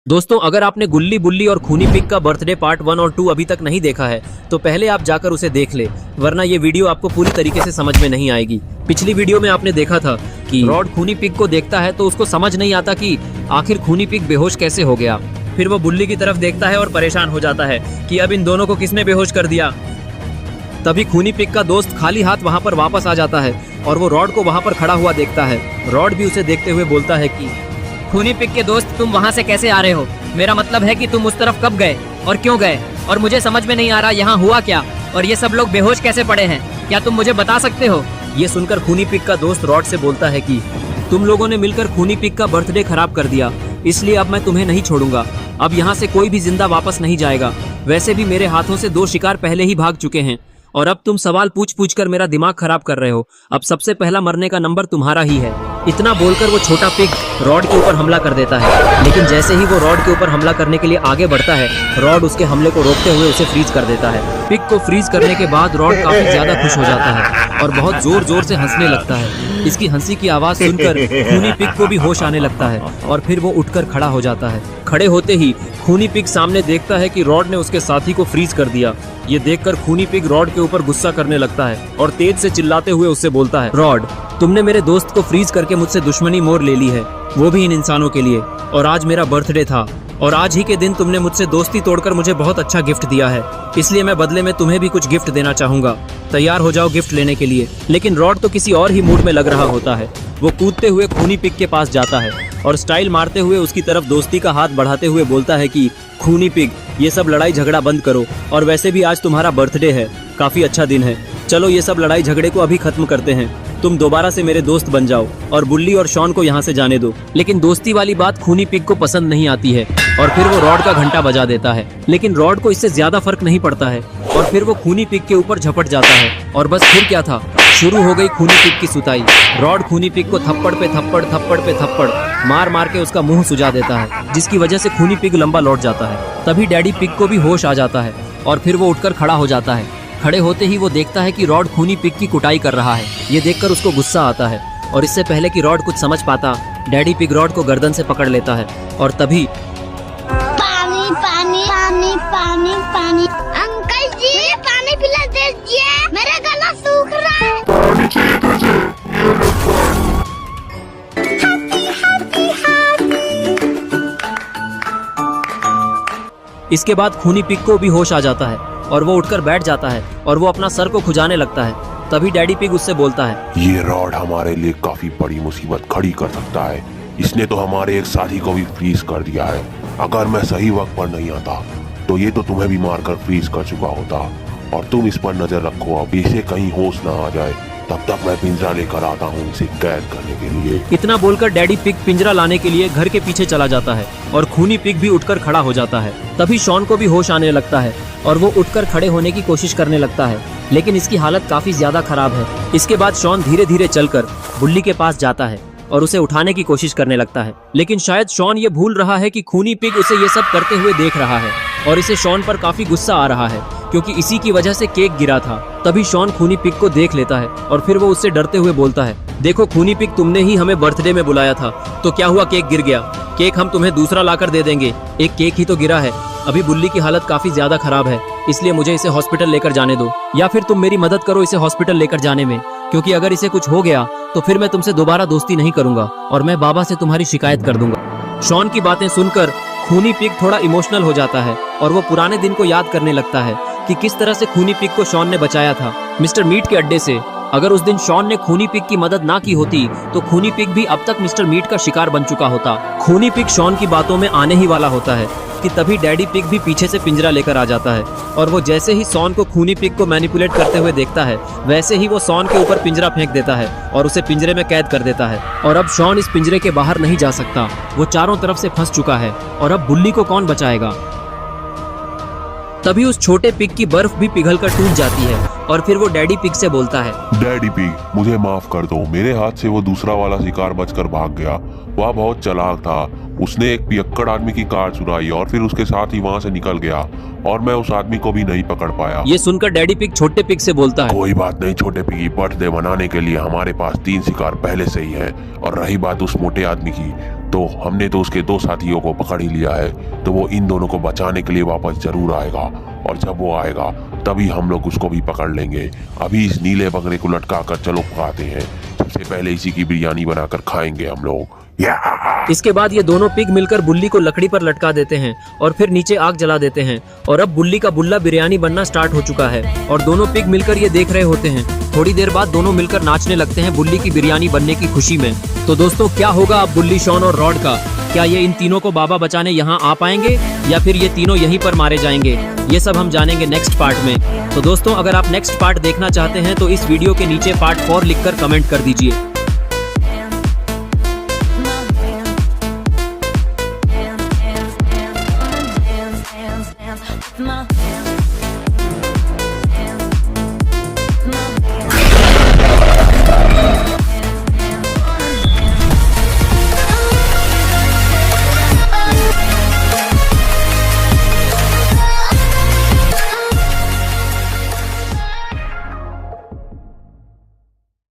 दोस्तों, अगर आपने गुल्ली बुल्ली और खूनी पिग का बर्थडे पार्ट 1 और 2 अभी तक नहीं देखा है तो पहले आप जाकर उसे देख ले, वरना ये वीडियो आपको पूरी तरीके से समझ में नहीं आएगी। पिछली वीडियो में आपने देखा था कि रॉड खूनी पिग को देखता है तो उसको समझ नहीं आता कि आखिर खूनी पिग बेहोश कैसे हो गया। फिर वो बुल्ली की तरफ देखता है और परेशान हो जाता है कि अब इन दोनों को किसने बेहोश कर दिया। तभी खूनी पिग का दोस्त खाली हाथ वहाँ पर वापस आ जाता है और वो रॉड को वहाँ पर खड़ा हुआ देखता है। रॉड भी उसे देखते हुए बोलता है कि खूनी पिग के दोस्त, तुम वहाँ से कैसे आ रहे हो? मेरा मतलब है कि तुम उस तरफ कब गए और क्यों गए, और मुझे समझ में नहीं आ रहा यहाँ हुआ क्या, और ये सब लोग बेहोश कैसे पड़े हैं, क्या तुम मुझे बता सकते हो? ये सुनकर खूनी पिग का दोस्त रॉड से बोलता है कि तुम लोगों ने मिलकर खूनी पिग का बर्थडे खराब कर दिया, इसलिए अब मैं तुम्हें नहीं छोड़ूंगा। अब यहाँ से कोई भी जिंदा वापस नहीं जाएगा। वैसे भी मेरे हाथों से 2 शिकार पहले ही भाग चुके हैं और अब तुम सवाल पूछ पूछ कर मेरा दिमाग खराब कर रहे हो। अब सबसे पहला मरने का नंबर तुम्हारा ही है। इतना बोलकर वो छोटा पिग रॉड के ऊपर हमला कर देता है, लेकिन जैसे ही वो रॉड के ऊपर हमला करने के लिए आगे बढ़ता है, रॉड उसके हमले को रोकते हुए उसे फ्रीज कर देता है। पिग को फ्रीज करने के बाद रॉड काफी ज्यादा खुश हो जाता है और बहुत जोर जोर से हंसने लगता है। इसकी हंसी की आवाज सुनकर खूनी पिग को भी होश आने लगता है और फिर वो उठकर खड़ा हो जाता है। खड़े होते ही खूनी पिग सामने देखता है कि रॉड ने उसके साथी को फ्रीज कर दिया। ये देखकर खूनी पिग रॉड के ऊपर गुस्सा करने लगता है और तेज से चिल्लाते हुए उससे बोलता है, रॉड, तुमने मेरे दोस्त को फ्रीज करके मुझसे दुश्मनी मोड़ ले ली है, वो भी इन इंसानों के लिए। और आज मेरा बर्थडे था और आज ही के दिन तुमने मुझसे दोस्ती तोड़कर मुझे बहुत अच्छा गिफ्ट दिया है, इसलिए मैं बदले में तुम्हें भी कुछ गिफ्ट देना चाहूंगा। तैयार हो जाओ गिफ्ट लेने के लिए। लेकिन रॉड तो किसी और ही मूड में लग रहा होता है। वो कूदते हुए खूनी पिग के पास जाता है और स्टाइल मारते हुए उसकी तरफ दोस्ती का हाथ बढ़ाते हुए बोलता है कि खूनी पिग, ये सब लड़ाई झगड़ा बंद करो, और वैसे भी आज तुम्हारा बर्थडे है, काफी अच्छा दिन है। चलो ये सब लड़ाई झगड़े को अभी खत्म करते हैं। तुम दोबारा से मेरे दोस्त बन जाओ और बुल्ली और शॉन को यहाँ से जाने दो। लेकिन दोस्ती वाली बात खूनी पिग को पसंद नहीं आती है और फिर वो रॉड का घंटा बजा देता है। लेकिन रॉड को इससे ज्यादा फर्क नहीं पड़ता है और फिर वो खूनी पिग के ऊपर झपट जाता है। और बस फिर क्या था, शुरू हो गई खूनी पिग की सुताई। रॉड खूनी पिग को थप्पड़ पे थप्पड़ मार मार के उसका मुंह सुजा देता है, जिसकी वजह से खूनी पिग लंबा लौट जाता है। तभी डैडी पिग को भी होश आ जाता है और फिर वो उठकर खड़ा हो जाता है। खड़े होते ही वो देखता है कि रॉड खूनी पिग की कुटाई कर रहा है। ये देखकर उसको गुस्सा आता है और इससे पहले कि रॉड कुछ समझ पाता, डैडी पिग रॉड को गर्दन से पकड़ लेता है और तभी पानी पानी पानी पानी पानी अंकल जी, पानी पिला दीजिए, मेरा गला सूख रहा है। पानी चाहिए तुझे? ये लो पानी। इसके बाद खूनी पिग को भी होश आ जाता है और वो उठकर बैठ जाता है और वो अपना सर को खुजाने लगता है। तभी डैडी पिग उससे बोलता है, ये रॉड हमारे लिए काफी बड़ी मुसीबत खड़ी कर सकता है। इसने तो हमारे एक साथी को भी फ्रीज कर दिया है। अगर मैं सही वक्त पर नहीं आता तो ये तो तुम्हें भी मारकर फ्रीज कर चुका होता। और तुम इस पर नजर रखो, अब इसे कहीं होश ना आ जाए, तब तक मैं पिंजरा लेकर आता हूँ इसे कैद करने के लिए। इतना बोलकर डैडी पिग पिंजरा लाने के लिए घर के पीछे चला जाता है और खूनी पिग भी उठकर खड़ा हो जाता है। तभी शॉन को भी होश आने लगता है और वो उठकर खड़े होने की कोशिश करने लगता है, लेकिन इसकी हालत काफी ज्यादा खराब है। इसके बाद शॉन धीरे धीरे चलकर बुल्ली के पास जाता है और उसे उठाने की कोशिश करने लगता है। लेकिन शायद शॉन ये भूल रहा है कि खूनी पिग उसे ये सब करते हुए देख रहा है और इसे शॉन पर काफी गुस्सा आ रहा है, क्योंकि इसी की वजह से केक गिरा था। तभी शॉन खूनी पिग को देख लेता है और फिर वो उससे डरते हुए बोलता है, देखो खूनी पिग, तुमने ही हमें बर्थडे में बुलाया था, तो क्या हुआ केक गिर गया? केक हम तुम्हें दूसरा लाकर दे देंगे, एक केक ही तो गिरा है। अभी बुल्ली की हालत काफी ज्यादा खराब है, इसलिए मुझे इसे हॉस्पिटल लेकर जाने दो, या फिर तुम मेरी मदद करो इसे हॉस्पिटल लेकर जाने में, क्योंकि अगर इसे कुछ हो गया तो फिर मैं तुमसे दोबारा दोस्ती नहीं करूंगा और मैं बाबा से तुम्हारी शिकायत कर दूंगा। शॉन की बातें सुनकर खूनी पिग थोड़ा इमोशनल हो जाता है और वो पुराने दिन को याद करने लगता है कि किस तरह से खूनी पिग को शॉन ने बचाया था मिस्टर मीट के अड्डे से। अगर उस दिन शॉन ने खूनी पिग की मदद ना की होती तो खूनी पिग भी अब तक मिस्टर मीट का शिकार बन चुका होता। खूनी पिग शॉन की बातों में आने ही वाला होता है कि तभी डैडी पिग भी पीछे से पिंजरा लेकर आ जाता है और वो जैसे ही शॉन को खूनी पिग को मैनिपुलेट करते हुए देखता है, वैसे ही वो शॉन के ऊपर पिंजरा फेंक देता है और उसे पिंजरे में कैद कर देता है। और अब शॉन इस पिंजरे के बाहर नहीं जा सकता, वो चारों तरफ से फंस चुका है और अब बुल्ली को कौन बचाएगा? तभी उस छोटे पिग की बर्फ भी पिघलकर टूट जाती है और फिर वो डैडी पिग से बोलता है, डैडी पिग, मुझे माफ कर दो, मेरे हाथ से वो दूसरा वाला शिकार बचकर भाग गया। वह बहुत चालाक था, उसने एक पियक्कड़ आदमी की कार चुराई और फिर उसके साथ ही वहाँ से निकल गया और मैं उस आदमी को भी नहीं पकड़ पाया। ये सुनकर डैडी पिग छोटे पिग से बोलता है, कोई बात नहीं छोटे पिगी, बर्थडे मनाने के लिए हमारे पास 3 शिकार पहले से ही है। और रही बात उस मोटे आदमी की, तो हमने तो उसके 2 साथियों को पकड़ ही लिया है, तो वो इन दोनों को बचाने के लिए वापस जरूर आएगा। और जब वो आएगा तभी हम लोग उसको भी पकड़ लेंगे। अभी इस नीले बकरे को लटका कर चलो खाते हैं, सबसे पहले इसी की बिरयानी बनाकर खाएंगे हम लोग। इसके बाद ये दोनों पिग मिलकर बुल्ली को लकड़ी पर लटका देते हैं और फिर नीचे आग जला देते हैं। और अब बुल्ली का बुल्ला बिरयानी बनना स्टार्ट हो चुका है और दोनों पिग मिलकर ये देख रहे होते हैं। थोड़ी देर बाद दोनों मिलकर नाचने लगते हैं बुल्ली की बिरयानी बनने की खुशी में। तो दोस्तों, क्या होगा अब बुल्ली, शॉन और रॉड का? क्या ये इन तीनों को बाबा बचाने यहाँ आ पाएंगे या फिर ये तीनों यहीं पर मारे जाएंगे? ये सब हम जानेंगे नेक्स्ट पार्ट में। तो दोस्तों, अगर आप नेक्स्ट पार्ट देखना चाहते हैं तो इस वीडियो के नीचे पार्ट 4 लिखकर कमेंट कर दीजिए। My